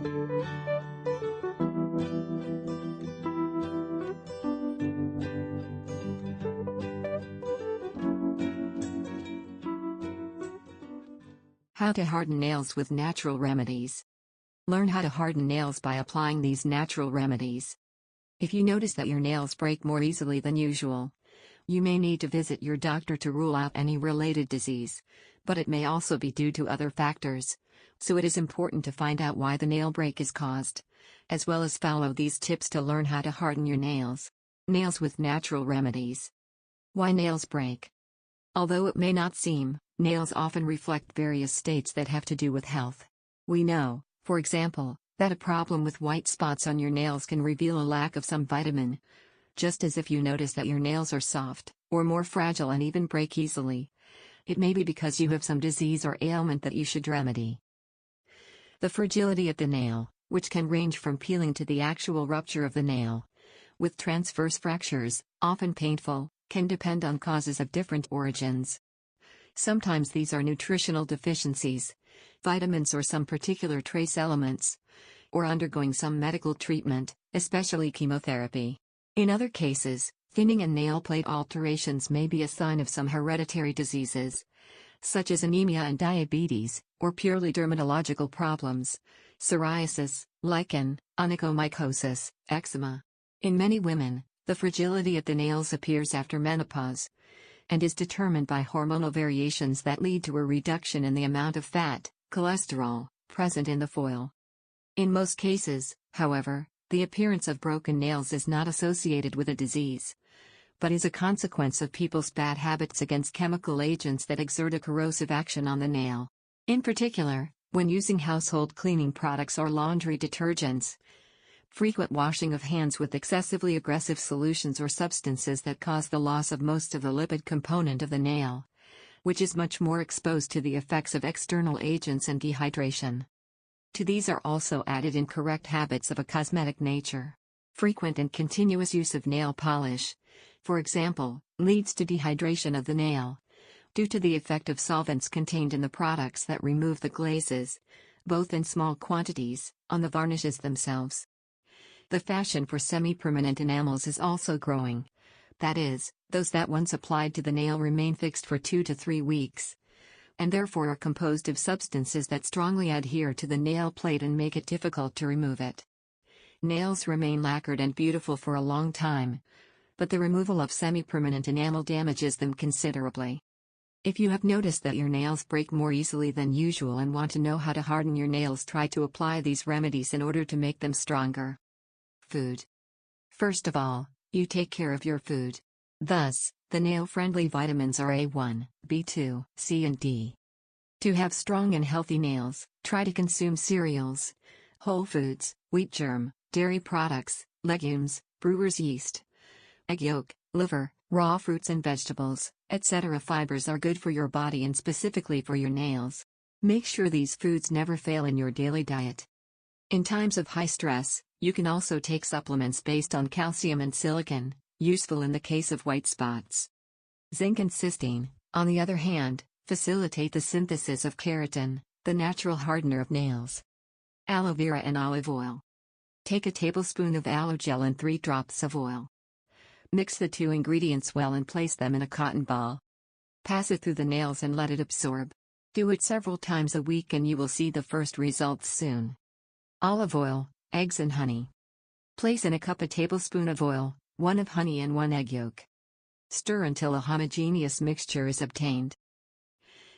How to harden nails with natural remedies. Learn how to harden nails by applying these natural remedies. If you notice that your nails break more easily than usual, you may need to visit your doctor to rule out any related disease, but it may also be due to other factors, so it is important to find out why the nail break is caused, as well as follow these tips to learn how to harden your nails. Nails with natural remedies. Why nails break? Although it may not seem, nails often reflect various states that have to do with health. We know, for example, that a problem with white spots on your nails can reveal a lack of some vitamin. Just as if you notice that your nails are soft, or more fragile and even break easily, it may be because you have some disease or ailment that you should remedy. The fragility of the nail, which can range from peeling to the actual rupture of the nail, with transverse fractures, often painful, can depend on causes of different origins. Sometimes these are nutritional deficiencies, vitamins or some particular trace elements, or undergoing some medical treatment, especially chemotherapy. In other cases, thinning and nail plate alterations may be a sign of some hereditary diseases, such as anemia and diabetes, or purely dermatological problems, psoriasis, lichen, onychomycosis, eczema. In many women, the fragility of the nails appears after menopause, and is determined by hormonal variations that lead to a reduction in the amount of fat, cholesterol, present in the foil. In most cases, however, the appearance of broken nails is not associated with a disease, but is a consequence of people's bad habits against chemical agents that exert a corrosive action on the nail. In particular, when using household cleaning products or laundry detergents, frequent washing of hands with excessively aggressive solutions or substances that cause the loss of most of the lipid component of the nail, which is much more exposed to the effects of external agents and dehydration. To these are also added incorrect habits of a cosmetic nature. Frequent and continuous use of nail polish, for example, leads to dehydration of the nail, due to the effect of solvents contained in the products that remove the glazes, both in small quantities, on the varnishes themselves. The fashion for semi-permanent enamels is also growing. That is, those that once applied to the nail remain fixed for 2 to 3 weeks, and therefore are composed of substances that strongly adhere to the nail plate and make it difficult to remove it. Nails remain lacquered and beautiful for a long time, but the removal of semi-permanent enamel damages them considerably. If you have noticed that your nails break more easily than usual and want to know how to harden your nails, try to apply these remedies in order to make them stronger. Food. First of all, you take care of your food. Thus, the nail-friendly vitamins are A1, B2, C and D. To have strong and healthy nails, try to consume cereals, whole foods, wheat germ, dairy products, legumes, brewer's yeast, egg yolk, liver, raw fruits and vegetables, etc. Fibers are good for your body and specifically for your nails. Make sure these foods never fail in your daily diet. In times of high stress, you can also take supplements based on calcium and silicon, useful in the case of white spots. Zinc and cystine, on the other hand, facilitate the synthesis of keratin, the natural hardener of nails. Aloe vera and olive oil. Take a tablespoon of aloe gel and 3 drops of oil. Mix the 2 ingredients well and place them in a cotton ball. Pass it through the nails and let it absorb. Do it several times a week and you will see the first results soon. Olive oil, eggs and honey. Place in a cup a tablespoon of oil, 1 of honey and 1 egg yolk. Stir until a homogeneous mixture is obtained.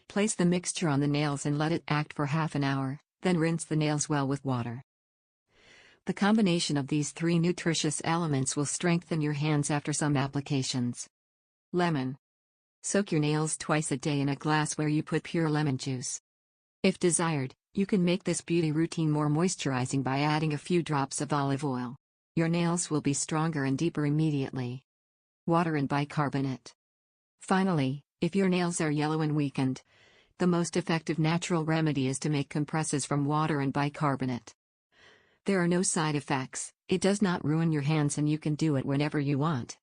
Place the mixture on the nails and let it act for half an hour, then rinse the nails well with water. The combination of these 3 nutritious elements will strengthen your hands after some applications. Lemon. Soak your nails twice a day in a glass where you put pure lemon juice. If desired, you can make this beauty routine more moisturizing by adding a few drops of olive oil. Your nails will be stronger and deeper immediately. Water and bicarbonate. Finally, if your nails are yellow and weakened, the most effective natural remedy is to make compresses from water and bicarbonate. There are no side effects, it does not ruin your hands and you can do it whenever you want.